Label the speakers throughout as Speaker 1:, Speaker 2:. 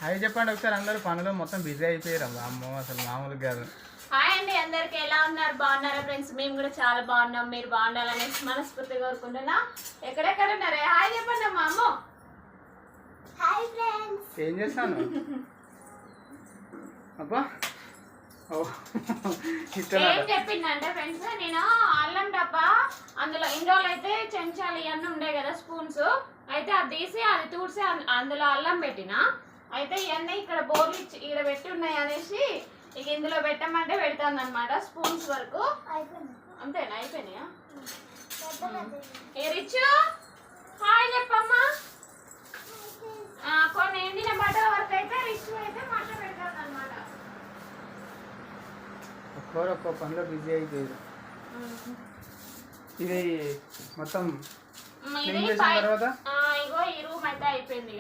Speaker 1: అవి చెప్పండి ఒకసారి. అందరూ పనులు మొత్తం బిజీ అయిపోయారు. అమ్మో అసలు మామూలుగా కాదు.
Speaker 2: హాయ్ అండి, అందరికి ఎలా ఉన్నారు? బాగున్నారా ఫ్రెండ్స్? మేము కూడా చాలా బాగున్నాం. మీరు బాగుండాలని మనస్ఫూర్తిగా కోరుకుంటున్నా. ఎక్కడెక్కడ ఉన్నారే? హాయ్ చెప్పండి అమ్మా. అమ్మో హాయ్ ఫ్రెండ్స్.
Speaker 1: ఏం చేస్తాను అబ్బా?
Speaker 2: ఏం చెప్పిందంటే ఫ్రెండ్స్, నేను అల్లం డబ్బా అందులో ఇన్ని రోజులు అయితే చెంచాలు ఇవన్నీ ఉండే కదా, స్పూన్స్ అయితే అది తీసి అది తూడ్చి అందులో అల్లం పెట్టిన. అయితే ఇవన్నీ ఇక్కడ బోర్లు ఇక్కడ పెట్టి ఉన్నాయి అనేసి ఇక ఇందులో పెట్టమంటే పెడతాను అనమాట. స్పూన్స్ వరకు అంతేనా? అయిపోయినాయా? ఏ రిచ్ హాయ్ చెప్పమ్మా. కొన్ని ఎండిన బట్టల వరకు అయితే రిచ్ అయితే మట్ట పెడతాను అనమాట.
Speaker 1: ఒక్కో పనిలో బిజీ అయిపోయింది. ఇది మొత్తం తర్వాత
Speaker 2: ఇగో ఈ రూమ్ అయితే అయిపోయింది.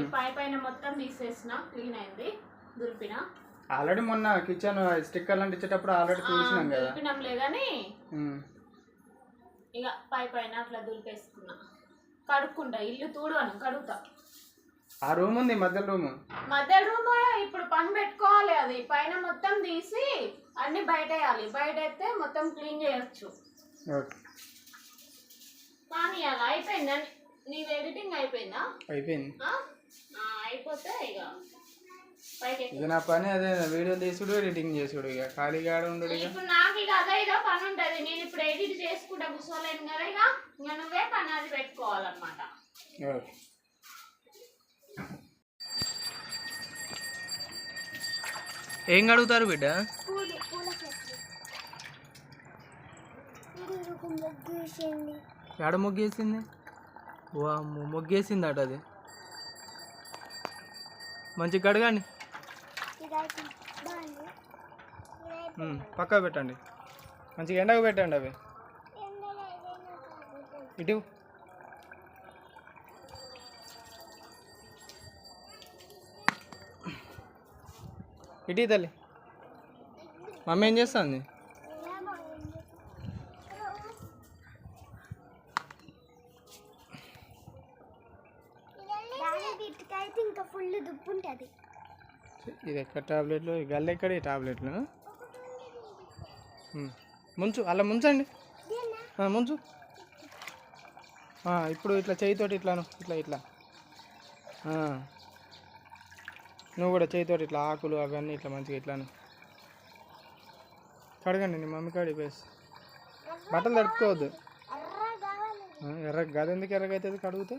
Speaker 2: ఇక పైన మొత్తం తీసేసిన, క్లీన్ అయింది, దులిపిన.
Speaker 1: ఆల్రెడీ మొన్న కిచెన్ స్టిక్కర్లు అంటించేటప్పుడు ఆల్రెడీ చూసినాం కదా,
Speaker 2: దులిపినాంలే కానీ ఇక పైన అట్లా దులిపేసుకున్నా. కడుక్కుంటా, ఇల్లు తూడవను, కడుగుతా.
Speaker 1: ఆ రూమ్ ఉంది మధ్య రూమ్
Speaker 2: ఇప్పుడు పని పెట్టుకోవాలి. అది పైన మొత్తం తీసి అన్ని బయట వేయాలి. బయట అయితే మొత్తం క్లీన్ చేయొచ్చు. కానీ అలా అయిపోయిందా? నీది ఎడిటింగ్ అయిపోయిందా?
Speaker 1: అయిపోయింది.
Speaker 2: అయిపోతే
Speaker 1: ఇక నా పని అదే, వీడియో తీసుడు ఎడిటింగ్ చేసుడు. ఇక ఖాళీగా ఉండడు.
Speaker 2: ఇప్పుడు నాకు ఇక అదే ఇదో పని ఉంటుంది. నేను ఇప్పుడు ఎడిట్ చేసుకుంటా కూర్చోలేను కదా. ఇక నువ్వే పని అది పెట్టుకోవాలన్నమాట.
Speaker 1: ఏం కడుగుతారు బిడ్డ? ఎడ ముగ్గేసింది? ముగ్గేసింది అట. అది మంచి కడగండి, పక్కా పెట్టండి, మంచిగా ఎండకు పెట్టండి. అవి ఇటు ఇటీ తల్లి. మమ్మీ ఏం చేస్తుంది?
Speaker 3: ఇంకా ఫుల్ దుప్పు ఉంటుంది.
Speaker 1: ఇది ఎక్కడ టాబ్లెట్లు? గల్ల ఎక్కడ ఈ టాబ్లెట్లు? ముంచు, అలా ముంచండి, ముంచు. ఇప్పుడు ఇట్లా చేయితోటి ఇట్లాను, ఇట్లా ఇట్లా నువ్వు కూడా చేయితోటి ఇట్లా ఆకులు అవన్నీ ఇట్లా మంచిగా ఇట్లాను కడగండి. నీ మమ్మీ కాడి వేసి బట్టలు తడుపుకోవద్దు. ఎర్రగా కాదు, ఎందుకు ఎర్రగా అవుతుంది కడుగుతే?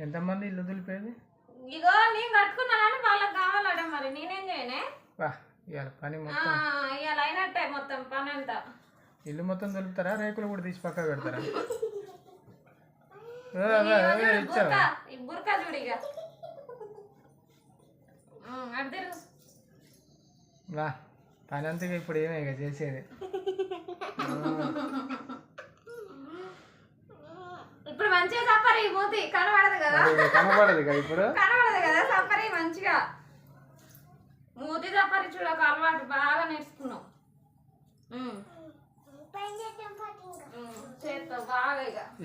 Speaker 1: ఎంతమంది ఇల్లు దులిపేది?
Speaker 2: ఇగో నేను కట్టుకున్నానని వాళ్ళకి కావాలట. మరి నేనేం చేయనే?
Speaker 1: ఇవాళ పని మొత్తం
Speaker 2: ఇవాళ అయినట్టే మొత్తం పని అంతా.
Speaker 1: ఇల్లు మొత్తం దులుపుతారా? రేకులు కూడా తీసి పక్క పెడతారా?
Speaker 2: బుర్కా చూడిగా
Speaker 1: వా పని అంతగా ఇప్పుడు ఏమే ఇక చేసేది.
Speaker 2: ఇప్పుడు మంచిగా సఫరీ మూతి కనబడదు కదా?
Speaker 1: కనబడదు కదా ఇప్పుడు,
Speaker 2: కనబడదు కదా సఫరీ. మంచిగా మూతి సఫరీ చూడక అలవాటు బాగా నేర్చుకున్నావు.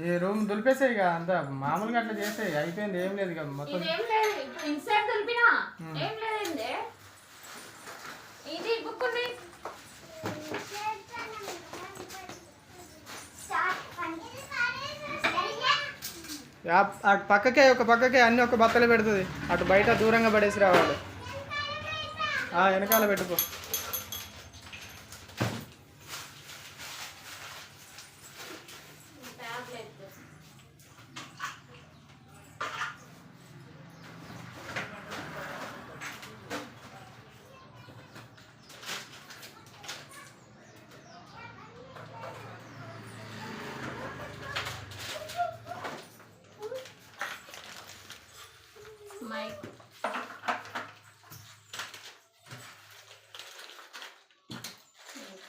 Speaker 1: ఈ రూమ్ దులిపేసాయి ఇక అంత మామూలుగా అట్లా చేసాయి. అయిపోయింది, ఏం లేదు ఇక మొత్తం.
Speaker 2: ఇన్సైడ్ దులిపినా ఏం లేదండి. ఇది బుక్ ఉంది.
Speaker 1: అటు పక్కకే ఒక పక్కకే అన్ని ఒక బత్తలు పెడుతుంది. అటు బయట దూరంగా పడేసి రావాలి. వెనకాల పెట్టుకో.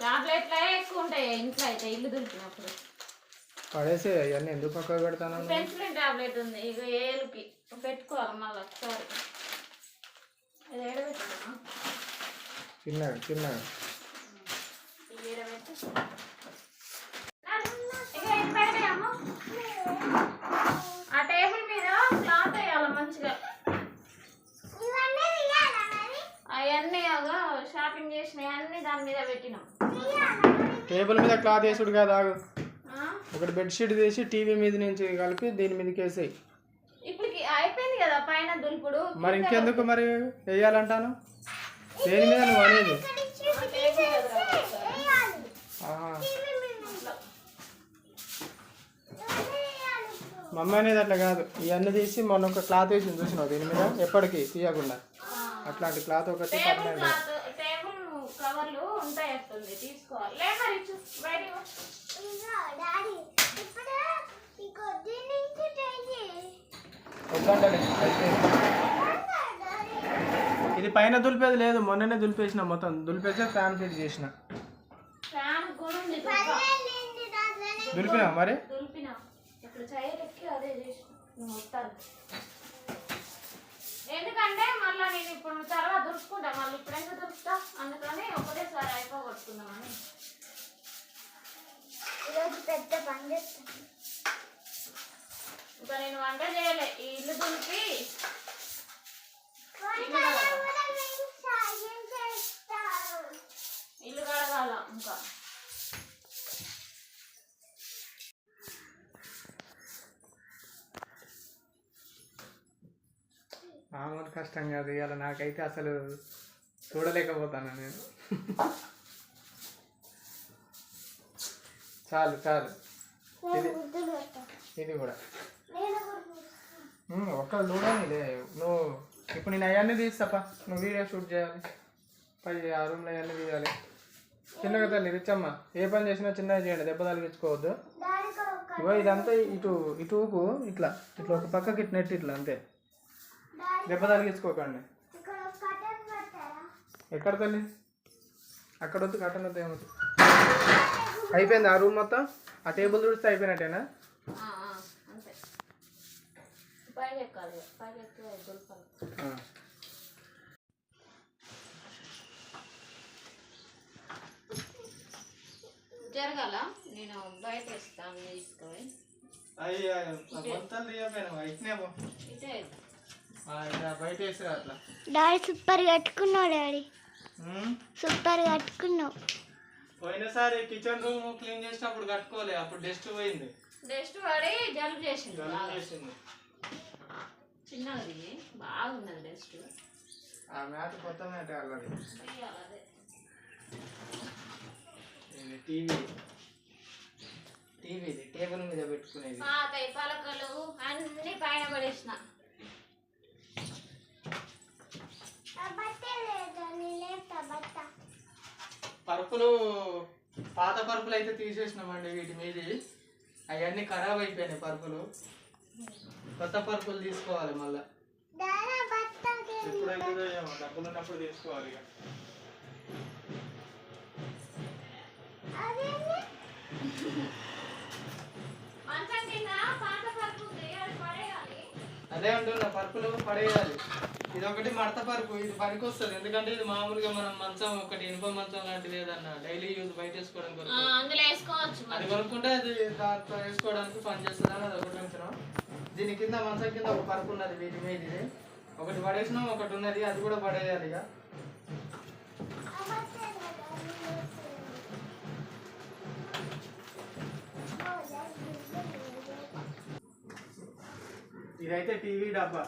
Speaker 2: టాబ్లెట్లే ఎక్కువ ఉంటాయి ఇంట్లో అయితే ఇల్లు దులిపినప్పుడు.
Speaker 1: పడేసి అవన్నీ ఎందుకు పక్కకు పెడతాను?
Speaker 2: పెన్సిలిన్ టాబ్లెట్ ఉంది, ఇక ఏలుకి పెట్టుకోవాలి మళ్ళీ ఒకసారి. అది ఏడబెట్టుకున్నా
Speaker 1: చిన్నగా చిన్నగా.
Speaker 2: ఇక ఏడబెట్టి ఇక ఏం పెట్టాయమ్మ? పెట్టినాం.
Speaker 1: టేబుల్ మీద క్లాత్ వేసుడు కాదు, ఆగు.
Speaker 2: ఆ?
Speaker 1: ఒకటి బెడ్షీట్ తీసి టీవీ మీద నుంచి కలిపి దీని మీదకి వేసేయి.
Speaker 2: ఇప్పటికి అయిపోయింది కదా పైన దులుపుడు.
Speaker 1: మరి ఇంకెందుకు మరి వేయాలంటాను? దేని మీద నువ్వు అనేది? ఆహా. మమ్మీ అనేది అట్లా కాదు, ఇవన్నీ తీసి మొన్న ఒక క్లాత్ వేసి చూసినావు దీని మీద ఎప్పటికీ తీయకుండా. అట్లాంటి క్లాత్ ఒకటి
Speaker 2: టేబుల్ కవర్లు ఉంటాయి వస్తుంది తీసుకోవాలి. లేదా రిచు బయటికి పో.
Speaker 1: వద్దంటలే అయితే. ఇది పైన దులిపేది లేదు, మొన్ననే దులిపేసిన, మొత్తం దులిపేసే ఫ్యాన్ ఫిట్ చేసిన.
Speaker 2: ఫ్యాన్ కూడా ఉంది.
Speaker 1: దులిపినా మరి?
Speaker 2: దులిపినా. ఇక్కడ చైర్ ఎక్కి అదే చేసిన మొత్తాలు. ఎందుకంటే మళ్ళీ నేను ఇప్పుడు తర్వాత దులుపుకుంటా, మళ్ళీ ఇప్పుడు ఎంత దులుపుతా, అందుకని ఒకటేసారి అయిపోగొట్టుకుందామని.
Speaker 3: ఈరోజు పెద్ద పని చేస్తాను.
Speaker 2: ఇంకా నేను వంట చేయలే, ఈ ఇల్లు దులిపి ఇల్లు కడగాల ఇంకా.
Speaker 1: మామూలు కష్టం కాదు ఇవాళ, నాకైతే అసలు చూడలేకపోతాను నేను. చాలు చాలు, ఇది కూడా ఒక్కరు చూడనిలే. నువ్వు ఇప్పుడు నేను అవన్నీ తీస్తాపా, నువ్వు వీడియో షూట్ చేయాలి, పై ఆ రూమ్లో అవన్నీ తీయాలి. చిన్నగా తల్లి రిచ్చమ్మ, ఏ పని చేసినా చిన్నగా చేయండి, దెబ్బ తగిలించుకోవద్దు. ఇగో ఇదంతా ఇటు ఇటు ఊపు, ఇట్లా ఇట్లా ఒక పక్కకి ఇటు నెట్ ఇట్లా, అంతే. దెబ్బ తగిలించుకోకండి. ఎక్కడ తల్లి? అక్కడ వద్దు, కట్టన్ వద్దు, ఏమవుతుంది. అయిపోయింది ఆ రూమ్ మొత్తం, ఆ టేబుల్ తుడిస్తే అయిపోయినట్టేనా?
Speaker 2: అంతే. పైకి ఎక్కాలి, పైకి ఎక్కి దులపాలి. జరగాల, నేను బయట ఇస్తాను తీసుకొని.
Speaker 1: బయట వేసిరా అట్లా.
Speaker 3: డాడీ సూపర్ కట్టుకున్నావు, డాడీ సూపర్ కట్టుకున్నావు.
Speaker 1: పోయినసారి కిచెన్ రూమ్ క్లీన్ చేసినప్పుడు కట్టుకోలే, అప్పుడు డస్ట్ పోయింది.
Speaker 2: డస్ట్ పడి జలుబు చేసింది.
Speaker 1: చేసింది
Speaker 2: చిన్నది బాగున్నది డస్ట్.
Speaker 1: ఆ మ్యాట్ కొత్త మ్యాట్ ఆల్రెడీ. టీవీ టీవీది టేబుల్ మీద పెట్టుకునేది.
Speaker 2: పాతయి పలకలు అన్ని పైన పడేసిన.
Speaker 1: పరుపులు, పాత పరుపులు అయితే తీసేసినామండి వీటి మీద. అవన్నీ ఖరాబ్ అయిపోయినాయి పరుపులు, కొత్త పరుపులు తీసుకోవాలి మళ్ళా. ఎప్పుడైతుందో ఏమో, డబ్బులు ఉన్నప్పుడు తీసుకోవాలి ఇక. అదే అంటున్నా, పరుపులు పడేయాలి. ఇది ఒకటి మడత పరుపు, ఇది పనికి వస్తుంది. ఎందుకంటే ఇది మామూలుగా మనం మంచం ఒకటి ఇనుప మంచం లాంటిది ఏదన్నా డైలీ యూజ్ బయట వేసుకోవడానికి అది కొనుక్కుంటే అది దాంట్లో వేసుకోవడానికి పని చేస్తుంది అని అది ఒకటి ఉంచినాం. దీని కింద మంచం కింద ఒక పరుపు ఉన్నది, వీటి మీద ఇది ఒకటి పడేసినాం, ఒకటి ఉన్నది అది కూడా పడేయాలి ఇక. ఇదైతే టీవీ డబ్బా.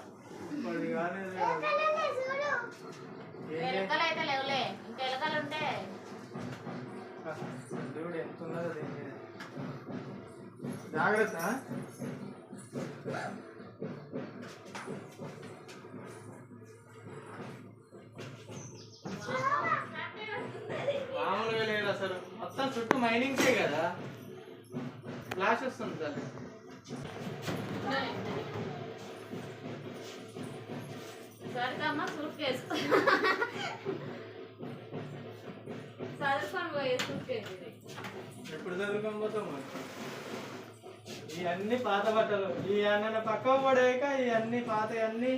Speaker 2: ఎలకలు అయితే లేవులే, ఇంకా ఎలకలు ఉంటే
Speaker 1: దేవుడు ఎంత ఉన్నదో జాగ్రత్త. మామూలుగా లేదు అసలు, మొత్తం చుట్టూ మైనింగ్సే కదా, ఫ్లాష్ వస్తుంది తల్లి.
Speaker 2: సరికమ్మ సూట్ కేసు చదువుకొని పోయే సూట్ కేసు ఇది.
Speaker 1: ఎప్పుడు చదువుకొని పోతాం? ఇవన్నీ పాత బట్టలు, ఈ అన్న పక్క పడేయక ఇవన్నీ పాత అన్ని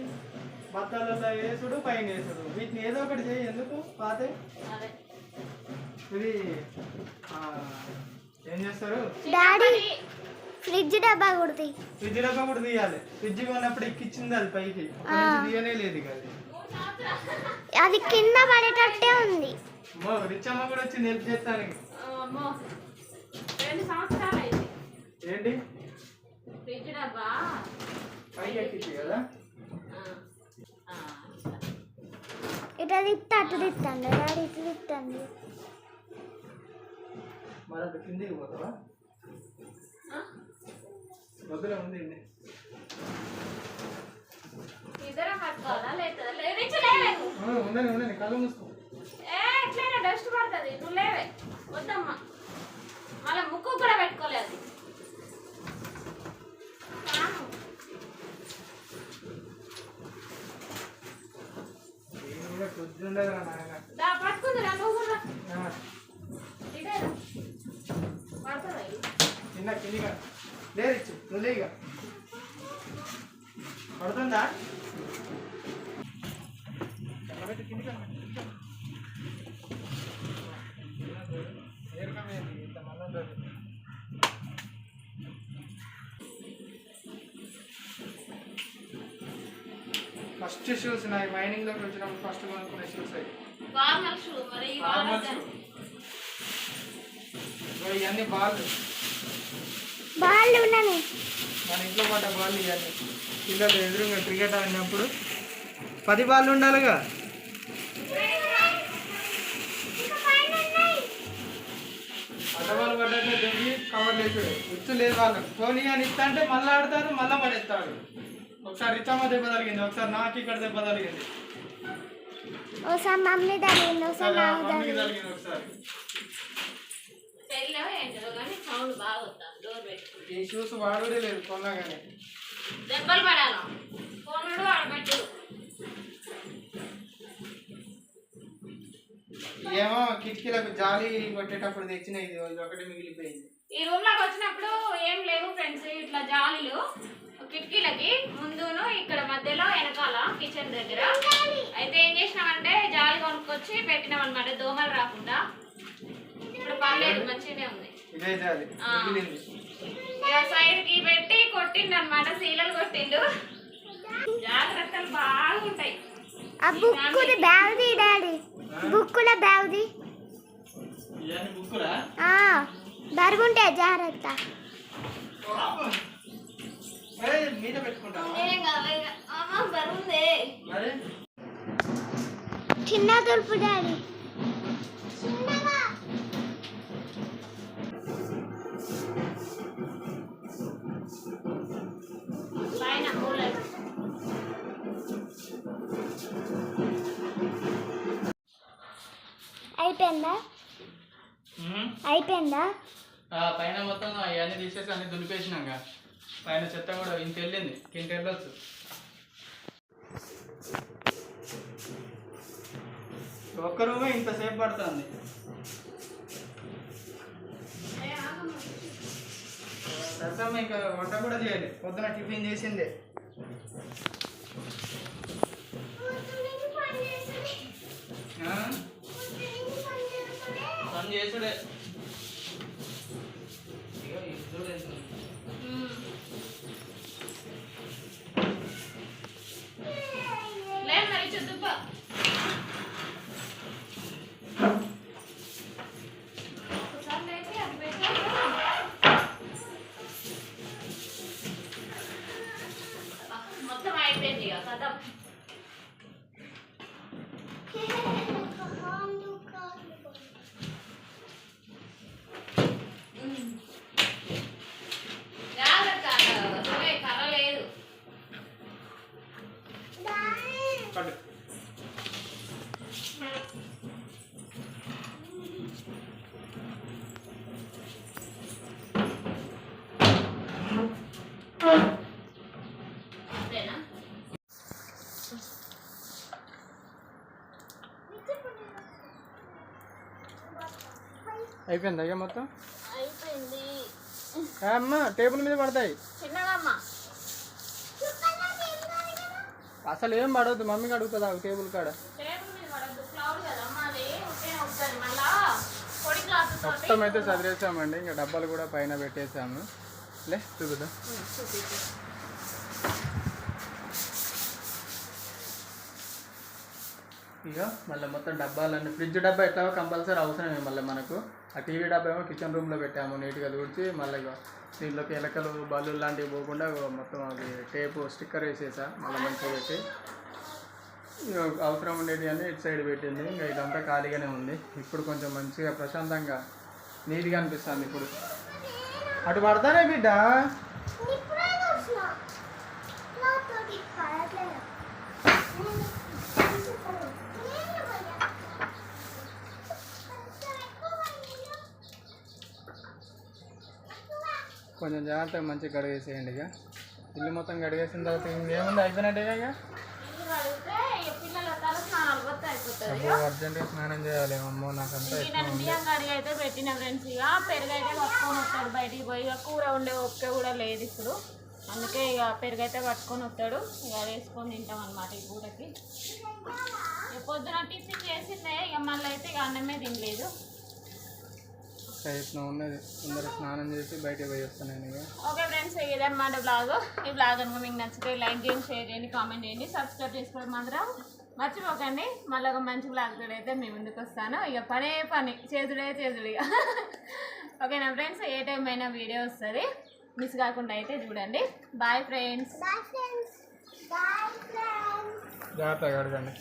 Speaker 1: బట్టలలో వేసుడు, పైన వేసుడు. వీటిని ఏదో ఒకటి చేయి. ఎందుకు పాత? ఇది ఏం చేస్తారు?
Speaker 3: ఫ్రిడ్జ్ డబ్బా కూడా
Speaker 1: ఫ్రిడ్జ్ డబ్బా కూడా తీయాలి. ఫ్రిడ్జ్ కొన్నప్పుడు ఎక్కిచ్చింది అది పైకి, తీయనే లేదు.
Speaker 3: అది కింద పడేటట్టే ఉంది.
Speaker 1: రిచమ్మ కూడా వచ్చి హెల్ప్ చేస్తానికి.
Speaker 2: అమ్మో 2 సంవత్సరాలు అయింది.
Speaker 1: ఏంటి
Speaker 2: ఫ్రిడ్జ్ డబ్బా
Speaker 1: పైకి ఎక్కింది కదా.
Speaker 3: ఇట్లా తిప్తా అటు తిప్తాండి డాడీ ఇటు తిప్తాండి.
Speaker 1: మరి అటు కిందికి పోతావా? వద్దులే ఉంది.
Speaker 2: ఇద్దరం పట్టుకోవాలా లేదా?
Speaker 1: ఉండండి కళ్ళు మూసుకో.
Speaker 2: ఎట్లయినా డస్ట్ పడుతుంది. నువ్వు లేవే వద్దమ్మా. మళ్ళీ ముక్కు కూడా పెట్టుకోలేదు. పట్టుకుందిరా నువ్వు కూడా పడుతుందా?
Speaker 1: చిన్న కిందిగా లేదు ఇచ్చు నువ్వు లేక పడుతుందా? కిందిగా ఫస్ట్ షూస్ నా మైనింగ్ లోకి వచ్చినప్పుడు ఫస్ట్ కొనుక్కునే షూస్ అవి.
Speaker 2: ఫార్మల్ షూ మరి
Speaker 1: ఇవన్నీ బాల్
Speaker 3: ఉన్నాను
Speaker 1: మన ఇంట్లో పడ్డ బాల్ ఇవన్నీ. పిల్లలు ఎదురుగా క్రికెట్ ఆడినప్పుడు 10 బాళ్ళు ఉండాలిగా. అడ్డబాలు పడ్డట్టు దొంగి కవర్ లేచుడు ఉచ్చు లేదు వాళ్ళకి. పోనీ అని ఇస్తా అంటే మళ్ళీ ఆడతారు, మళ్ళీ పడేస్తారు. ఒకసారి రిచమ్మ దెబ్బ తగిలింది, ఒకసారి నాకు ఇక్కడ దెబ్బ తగిలింది,
Speaker 3: ఒకసారి మమ్మీ తగిలింది, ఒకసారి నాకు
Speaker 1: మమ్మీకి
Speaker 3: తగిలింది.
Speaker 1: తగిలింది ఒకసారి. ఈ షూస్ వాడుడే లేదు కొన్నాగానే.
Speaker 2: దెబ్బలు పడాలి కొనుడు ఆడబెట్టు.
Speaker 1: ఏమో కిటికీలకు జాలి కొట్టేటప్పుడు తెచ్చిన ఇది ఒకటి మిగిలిపోయింది.
Speaker 2: ఈ రూమ్ లోకి వచ్చినప్పుడు ఏం లేవు ఫ్రెండ్స్, ఇట్లా జాలీలు కిటికీలకి ముందును ఇక్కడ మధ్యలో వెనకాల కిచెన్ దగ్గర. అయితే ఏం చేసినామంటే జాలి కొనుక్కొచ్చి పెట్టినాం అనమాట, దోమలు రాకుండా. ఇప్పుడు పర్లేదు మంచిగానే ఉంది.
Speaker 1: ఇదే జాలి మిగిలింది.
Speaker 2: ఇక సైడ్ కి పెట్టి కొట్టిండు అనమాట, సీలలు కొట్టిండు. జాగ్రత్తలు బాగుంటాయి.
Speaker 3: ఆ బుక్కుది బ్యాగ్ది డాడీ, బుక్కుల బ్యాగ్ది
Speaker 1: ఇవన్నీ బుక్కులా
Speaker 3: బరుగుంటే జాగ్రత్త.
Speaker 1: మీద పెట్టుకుంటాను
Speaker 3: చిన్న తులుపు డాడీ. అయిపోయిందా?
Speaker 1: పైన మొత్తం అవన్నీ తీసేసి అన్ని దులిపేసినాక పైన చెత్త కూడా ఇంత వెళ్ళింది, ఇంత వెళ్ళొచ్చు. ఒక్క రూమే ఇంతసేపు పడుతుంది. సరసమ్మ ఇంకా వంట కూడా చేయాలి, పొద్దున టిఫిన్ చేసిందే. పని చేసుడే.
Speaker 2: మొత్తం అయిపోయింది ఇక కదా. కర్ర లేదు.
Speaker 1: అయిపోయింది అయ్యా మొత్తం
Speaker 2: అయిపోయింది.
Speaker 1: అమ్మ టేబుల్ మీద పడతాయి
Speaker 2: చిన్నగా అమ్మ.
Speaker 1: అసలు ఏం పడవద్దు, మమ్మీకి అడుగుతుందా టేబుల్ కాడ. మొత్తం అయితే చదివేసామండి, ఇంకా డబ్బాలు కూడా పైన పెట్టేసాము. లే చూద్దాం. ఇక మళ్ళీ మొత్తం డబ్బాలన్నీ ఫ్రిడ్జ్ డబ్బా ఎట్లా కంపల్సరీ అవసరమే. మళ్ళీ మనకు ఆ టీవీ డబ్బా ఏమో కిచెన్ రూమ్లో పెట్టాము నీట్గా తుడిచి. మళ్ళీ ఇక దీంట్లోకి ఎలకలు బల్లు లాంటివి పోకుండా మొత్తం అది టేపు స్టిక్కర్ వేసేసా మళ్ళీ మంచిగా పెట్టి. ఇక అవసరం ఉండేది అని ఇటు సైడ్ పెట్టింది. ఇంకా ఇదంతా ఖాళీగానే ఉంది. ఇప్పుడు కొంచెం మంచిగా ప్రశాంతంగా నీట్గా అనిపిస్తుంది. ఇప్పుడు అటు పడతానే బిడ్డ. కొంచెం జాగ్రత్తగా మంచిగా కడిగేసేయండి. ఇక ఇల్లు మొత్తం కడిగేసిన తర్వాత ఇంకేముంది అయిపోయినట్టే. ఇక అర్జెంట్గా స్నానం చేయాలి. అమ్మో నాకంతా
Speaker 2: బియ్యం కడిగి అయితే పెట్టిన ఫ్రెండ్స్. ఇక పెరుగు అయితే పట్టుకొని వస్తాడు బయటికి పోయి. ఇక కూర ఉండే ఓపిక కూడా లేదు ఇప్పుడు, అందుకే ఇక పెరుగు అయితే పట్టుకొని వస్తాడు. ఇక వేసుకొని తింటాం అనమాట ఈ కూరకి. పొద్దున టిఫిన్ చేసిందే, ఇక మళ్ళీ అయితే ఇక అన్నమే తినలేదు.
Speaker 1: ఇట్లా ఉన్నది. అందరూ స్నానం చేసి బయటకు పోయి వస్తాను నేను. ఇక
Speaker 2: ఓకే ఫ్రెండ్స్, ఇదన్నమాట బ్లాగ్. ఈ బ్లాగ్ కనుక మీకు నచ్చితే లైక్ చేయండి, షేర్ చేయండి, కామెంట్ చేయండి, సబ్స్క్రైబ్ చేసుకోవడం మాత్రం మర్చిపోకండి. మళ్ళీ ఒక మంచి బ్లాగ్ తోడు అయితే మీ ముందుకు వస్తాను. ఇక పని చేతుడే ఇక ఓకేనా ఫ్రెండ్స్? ఏ టైం అయినా వీడియో వస్తుంది, మిస్ కాకుండా అయితే చూడండి. Boy friends.
Speaker 1: జాగ్రత్తగా అడగండి.